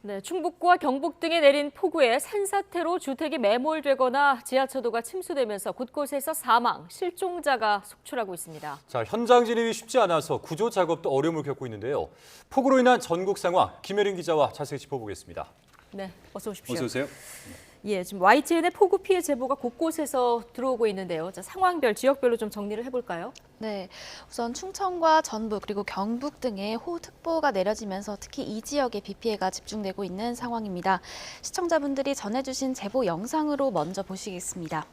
네, 충북과 경북 등에 내린 폭우에 산사태로 주택이 매몰되거나 지하철도가 침수되면서 곳곳에서 사망, 실종자가 속출하고 있습니다. 자, 현장 진입이 쉽지 않아서 구조 작업도 어려움을 겪고 있는데요. 폭우로 인한 전국 상황, 김혜린 기자와 자세히 짚어보겠습니다. 네, 어서 오십시오. 어서 오세요. 예, 지금 YTN의 폭우 피해 제보가 곳곳에서 들어오고 있는데요. 자, 상황별, 지역별로 좀 정리를 해볼까요? 네, 우선 충청과 전북 그리고 경북 등에 호우특보가 내려지면서 특히 이 지역에 비 피해가 집중되고 있는 상황입니다. 시청자분들이 전해주신 제보 영상으로 먼저 보시겠습니다.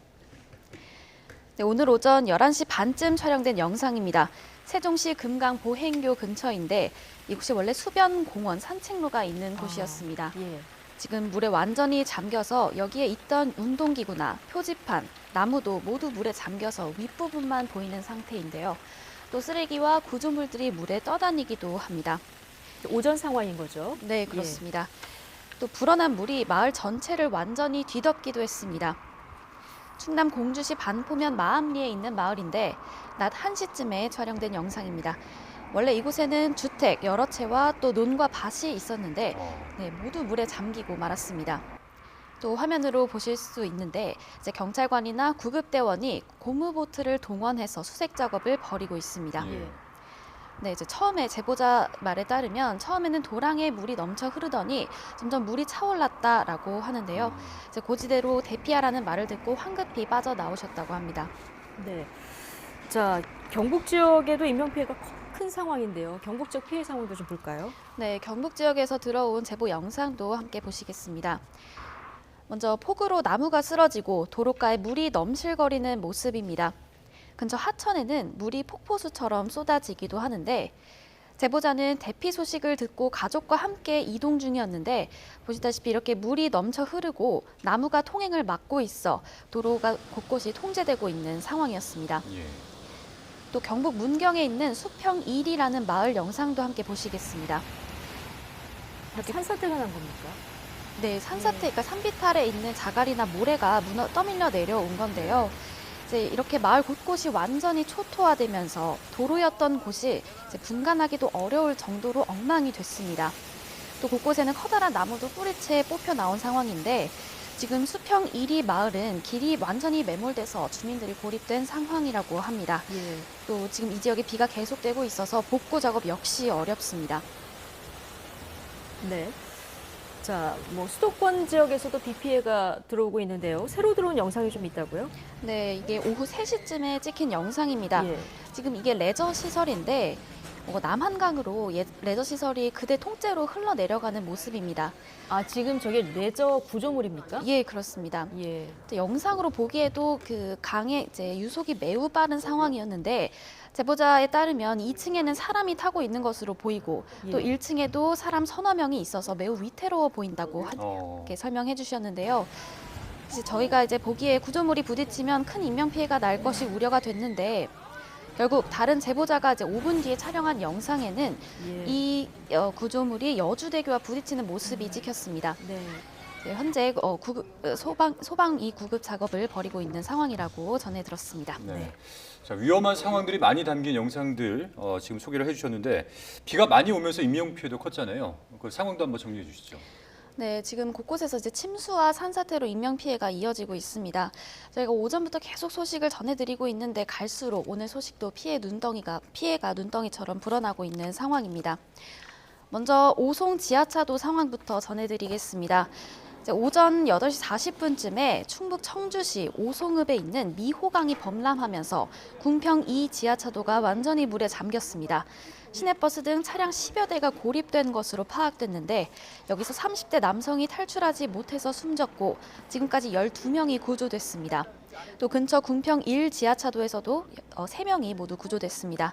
네, 오늘 오전 11시 반쯤 촬영된 영상입니다. 세종시 금강 보행교 근처인데 이곳이 원래 수변공원 산책로가 있는 곳이었습니다. 예. 지금 물에 완전히 잠겨서 여기에 있던 운동기구나 표지판, 나무도 모두 물에 잠겨서 윗부분만 보이는 상태인데요. 또 쓰레기와 구조물들이 물에 떠다니기도 합니다. 오전 상황인 거죠? 네, 그렇습니다. 또 불어난 물이 마을 전체를 완전히 뒤덮기도 했습니다. 충남 공주시 반포면 마암리에 있는 마을인데 낮 1시쯤에 촬영된 영상입니다. 원래 이곳에는 주택 여러 채와 또 논과 밭이 있었는데 네, 모두 물에 잠기고 말았습니다. 또 화면으로 보실 수 있는데 이제 경찰관이나 구급대원이 고무보트를 동원해서 수색 작업을 벌이고 있습니다. 예. 네, 이제 처음에 제보자 말에 따르면 처음에는 도랑에 물이 넘쳐 흐르더니 점점 물이 차올랐다라고 하는데요. 이제 고지대로 대피하라는 말을 듣고 황급히 빠져나오셨다고 합니다. 네. 자, 경북 지역에도 인명피해가 큰 상황인데요. 경북 지역 피해 상황도 좀 볼까요? 네, 경북 지역에서 들어온 제보 영상도 함께 보시겠습니다. 먼저 폭우로 나무가 쓰러지고 도로가에 물이 넘실거리는 모습입니다. 근처 하천에는 물이 폭포수처럼 쏟아지기도 하는데 제보자는 대피 소식을 듣고 가족과 함께 이동 중이었는데 보시다시피 이렇게 물이 넘쳐 흐르고 나무가 통행을 막고 있어 도로가 곳곳이 통제되고 있는 상황이었습니다. 예. 또 경북 문경에 있는 수평 1이라는 마을 영상도 함께 보시겠습니다. 산사태가 난 겁니까? 네, 산사태, 그러니까 산비탈에 있는 자갈이나 모래가 떠밀려 내려온 건데요. 이제 이렇게 마을 곳곳이 완전히 초토화되면서 도로였던 곳이 이제 분간하기도 어려울 정도로 엉망이 됐습니다. 또 곳곳에는 커다란 나무도 뿌리채 뽑혀 나온 상황인데 지금 수평 1이 마을은 길이 완전히 매몰돼서 주민들이 고립된 상황이라고 합니다. 예. 또 지금 이 지역에 비가 계속되고 있어서 복구 작업 역시 어렵습니다. 네. 자, 뭐 수도권 지역에서도 비 피해가 들어오고 있는데요. 새로 들어온 영상이 좀 있다고요? 네, 이게 오후 3시쯤에 찍힌 영상입니다. 예. 지금 이게 레저 시설인데 남한강으로 레저 시설이 그대 통째로 흘러내려가는 모습입니다. 아, 지금 저게 레저 구조물입니까? 예, 그렇습니다. 예. 영상으로 보기에도 그 강의 이제 유속이 매우 빠른 상황이었는데 제보자에 따르면 2층에는 사람이 타고 있는 것으로 보이고 또 예. 1층에도 사람 서너 명이 있어서 매우 위태로워 보인다고 이렇게 설명해 주셨는데요. 이제 저희가 이제 보기에 구조물이 부딪히면 큰 인명 피해가 날 것이 우려가 됐는데 결국 다른 제보자가 이제 5분 뒤에 촬영한 영상에는 예. 이 구조물이 여주대교와 부딪히는 모습이 찍혔습니다. 네. 네, 현재 소방 2 구급 작업을 벌이고 있는 상황이라고 전해 들었습니다. 네. 자, 위험한 상황들이 많이 담긴 영상들 지금 소개를 해주셨는데 비가 많이 오면서 인명 피해도 컸잖아요. 그 상황도 한번 정리해 주시죠. 네, 지금 곳곳에서 이제 침수와 산사태로 인명 피해가 이어지고 있습니다. 저희가 오전부터 계속 소식을 전해드리고 있는데 갈수록 오늘 소식도 피해가 눈덩이처럼 불어나고 있는 상황입니다. 먼저 오송 지하차도 상황부터 전해드리겠습니다. 오전 8시 40분쯤에 충북 청주시 오송읍에 있는 미호강이 범람하면서 궁평 2 지하차도가 완전히 물에 잠겼습니다. 시내버스 등 차량 10여 대가 고립된 것으로 파악됐는데 여기서 30대 남성이 탈출하지 못해서 숨졌고 지금까지 12명이 구조됐습니다. 또 근처 궁평 1 지하차도에서도 3명이 모두 구조됐습니다.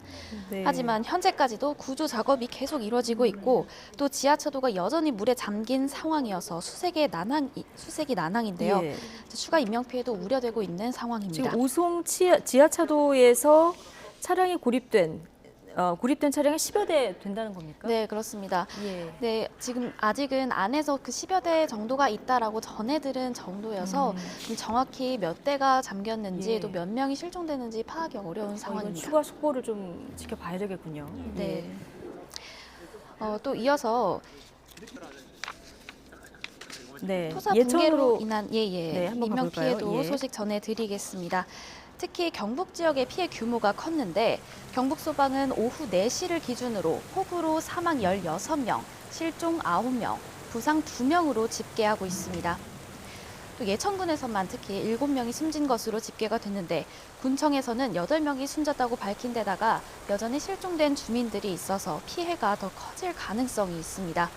네. 하지만 현재까지도 구조 작업이 계속 이루어지고 있고 또 지하차도가 여전히 물에 잠긴 상황이어서 수색이 난항인데요. 예. 추가 인명 피해도 우려되고 있는 상황입니다. 지금 오송 지하차도에서 차량이 고립된 차량이 10여 대 된다는 겁니까? 네, 그렇습니다. 예. 네, 지금 아직은 안에서 그 10여 대 정도가 있다라고 전해들은 정도여서 정확히 몇 대가 잠겼는지 예. 또 몇 명이 실종되는지 파악이 어려운 이건 상황입니다. 추가 속보를 좀 지켜봐야 되겠군요. 네. 예. 또 이어서 네, 토사 예천으로 붕괴로 인한 네, 한번 인명 가볼까요? 피해도 예. 소식 전해드리겠습니다. 특히 경북 지역의 피해 규모가 컸는데 경북 소방은 오후 4시를 기준으로 폭우로 사망 16명, 실종 9명, 부상 2명으로 집계하고 있습니다. 또 예천군에서만 특히 7명이 숨진 것으로 집계가 됐는데 군청에서는 8명이 숨졌다고 밝힌 데다가 여전히 실종된 주민들이 있어서 피해가 더 커질 가능성이 있습니다.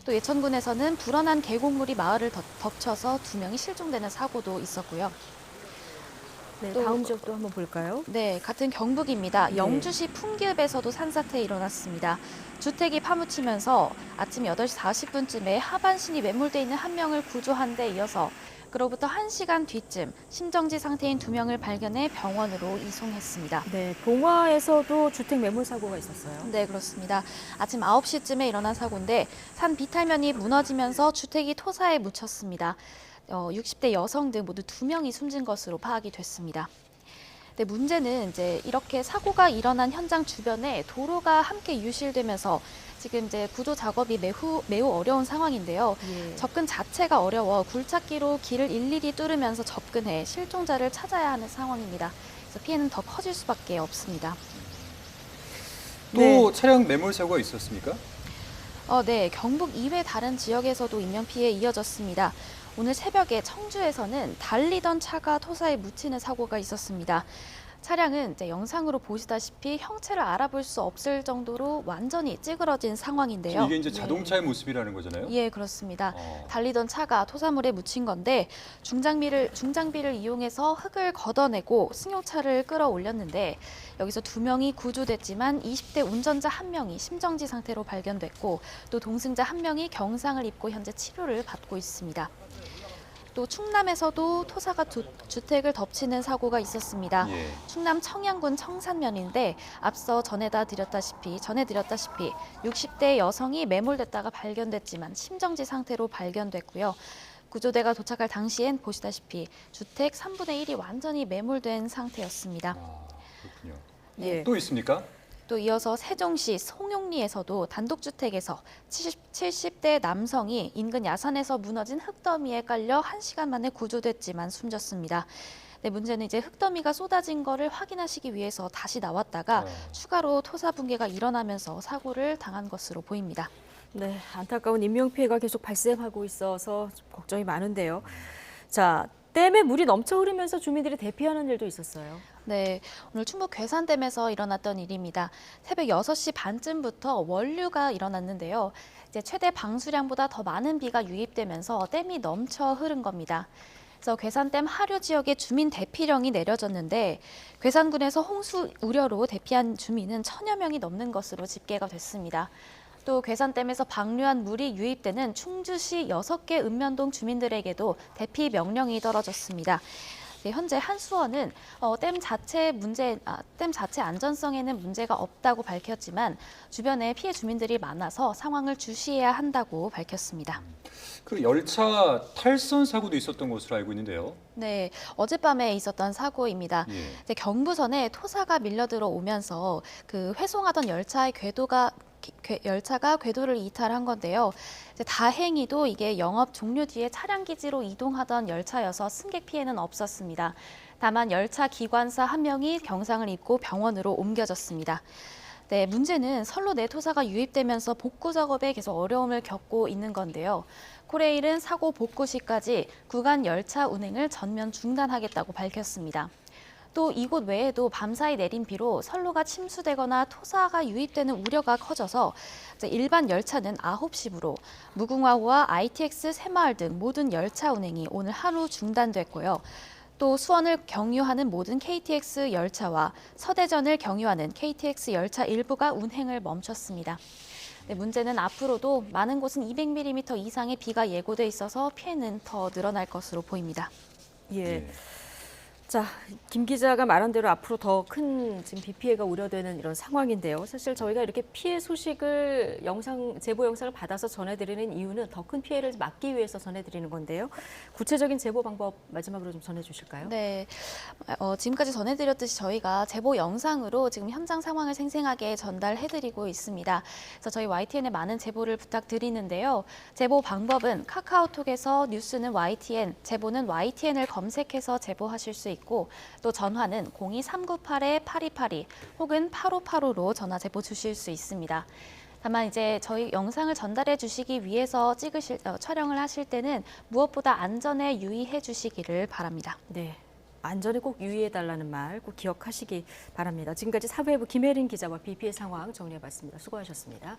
또 예천군에서는 불어난 계곡물이 마을을 덮쳐서 2명이 실종되는 사고도 있었고요. 네, 또- 다음 지역도 한번 볼까요? 네, 같은 경북입니다. 네. 영주시 풍기읍에서도 산사태 일어났습니다. 주택이 파묻히면서 아침 8시 40분쯤에 하반신이 매몰돼 있는 한 명을 구조한 데 이어서 그로부터 1시간 뒤쯤 심정지 상태인 2명을 발견해 병원으로 이송했습니다. 네, 봉화에서도 주택 매몰 사고가 있었어요. 네, 그렇습니다. 아침 9시쯤에 일어난 사고인데 산 비탈면이 무너지면서 주택이 토사에 묻혔습니다. 60대 여성 등 모두 2명이 숨진 것으로 파악이 됐습니다. 네, 문제는 이제 이렇게 사고가 일어난 현장 주변에 도로가 함께 유실되면서 지금 이제 구조 작업이 매우 어려운 상황인데요. 예. 접근 자체가 어려워 굴착기로 길을 일일이 뚫으면서 접근해 실종자를 찾아야 하는 상황입니다. 그래서 피해는 더 커질 수밖에 없습니다. 또 네. 차량 매몰 사고가 있었습니까? 네, 경북 이외 다른 지역에서도 인명피해 이어졌습니다. 오늘 새벽에 청주에서는 달리던 차가 토사에 묻히는 사고가 있었습니다. 차량은 이제 영상으로 보시다시피 형체를 알아볼 수 없을 정도로 완전히 찌그러진 상황인데요. 이게 이제 자동차의 모습이라는 거잖아요. 예, 그렇습니다. 어. 달리던 차가 토사물에 묻힌 건데 중장비를 이용해서 흙을 걷어내고 승용차를 끌어올렸는데 여기서 2명이 구조됐지만 20대 운전자 1명이 심정지 상태로 발견됐고 또 동승자 1명이 경상을 입고 현재 치료를 받고 있습니다. 또 충남에서도 토사가 주택을 덮치는 사고가 있었습니다. 예. 충남 청양군 청산면인데 앞서 전해드렸다시피 60대 여성이 매몰됐다가 발견됐지만 심정지 상태로 발견됐고요. 구조대가 도착할 당시엔 보시다시피 주택 3분의 1이 완전히 매몰된 상태였습니다. 그렇군요. 예. 또 있습니까? 또 이어서 세종시 송용리에서도 단독주택에서 70대 남성이 인근 야산에서 무너진 흙더미에 깔려 1시간 만에 구조됐지만 숨졌습니다. 네, 문제는 이제 흙더미가 쏟아진 거를 확인하시기 위해서 다시 나왔다가 추가로 토사 붕괴가 일어나면서 사고를 당한 것으로 보입니다. 네, 안타까운 인명피해가 계속 발생하고 있어서 좀 걱정이 많은데요. 자, 댐에 물이 넘쳐 흐르면서 주민들이 대피하는 일도 있었어요. 네, 오늘 충북 괴산댐에서 일어났던 일입니다. 새벽 6시 반쯤부터 원류가 일어났는데요. 이제 최대 방수량보다 더 많은 비가 유입되면서 댐이 넘쳐 흐른 겁니다. 그래서 괴산댐 하류 지역에 주민 대피령이 내려졌는데 괴산군에서 홍수 우려로 대피한 주민은 1000여 명이 넘는 것으로 집계가 됐습니다. 또 괴산댐에서 방류한 물이 유입되는 충주시 6개 읍면동 주민들에게도 대피 명령이 떨어졌습니다. 네, 현재 한수원은 댐 자체 안전성에는 문제가 없다고 밝혔지만 주변에 피해 주민들이 많아서 상황을 주시해야 한다고 밝혔습니다. 그 열차 탈선 사고도 있었던 것으로 알고 있는데요. 네, 어젯밤에 있었던 사고입니다. 예. 이제 경부선에 토사가 밀려들어 오면서 그 회송하던 열차가 궤도를 이탈한 건데요. 이제 다행히도 이게 영업 종료 뒤에 차량 기지로 이동하던 열차여서 승객 피해는 없었습니다. 다만 열차 기관사 1명이 경상을 입고 병원으로 옮겨졌습니다. 네, 문제는 선로 내 토사가 유입되면서 복구 작업에 계속 어려움을 겪고 있는 건데요. 코레일은 사고 복구 시까지 구간 열차 운행을 전면 중단하겠다고 밝혔습니다. 또 이곳 외에도 밤사이 내린 비로 선로가 침수되거나 토사가 유입되는 우려가 커져서 일반 열차는 9시부로 무궁화호와 ITX 새마을 등 모든 열차 운행이 오늘 하루 중단됐고요. 또 수원을 경유하는 모든 KTX 열차와 서대전을 경유하는 KTX 열차 일부가 운행을 멈췄습니다. 네, 문제는 앞으로도 많은 곳은 200mm 이상의 비가 예고돼 있어서 피해는 더 늘어날 것으로 보입니다. 예. 예. 자, 김 기자가 말한 대로 앞으로 더 큰 지금 비 피해가 우려되는 이런 상황인데요. 사실 저희가 이렇게 피해 소식을 제보 영상을 받아서 전해드리는 이유는 더 큰 피해를 막기 위해서 전해드리는 건데요. 구체적인 제보 방법 마지막으로 좀 전해주실까요? 네, 지금까지 전해드렸듯이 저희가 제보 영상으로 지금 현장 상황을 생생하게 전달해드리고 있습니다. 그래서 저희 YTN에 많은 제보를 부탁드리는데요. 제보 방법은 카카오톡에서 뉴스는 YTN, 제보는 YTN을 검색해서 제보하실 수 있고 또 전화는 02398-8282 혹은 8585로 전화 제보 주실 수 있습니다. 다만 이제 저희 영상을 전달해 주시기 위해서 촬영을 하실 때는 무엇보다 안전에 유의해 주시기를 바랍니다. 네. 안전에 꼭 유의해달라는 말 꼭 기억하시기 바랍니다. 지금까지 사회부 김혜린 기자와 비 피해 상황 정리해봤습니다. 수고하셨습니다.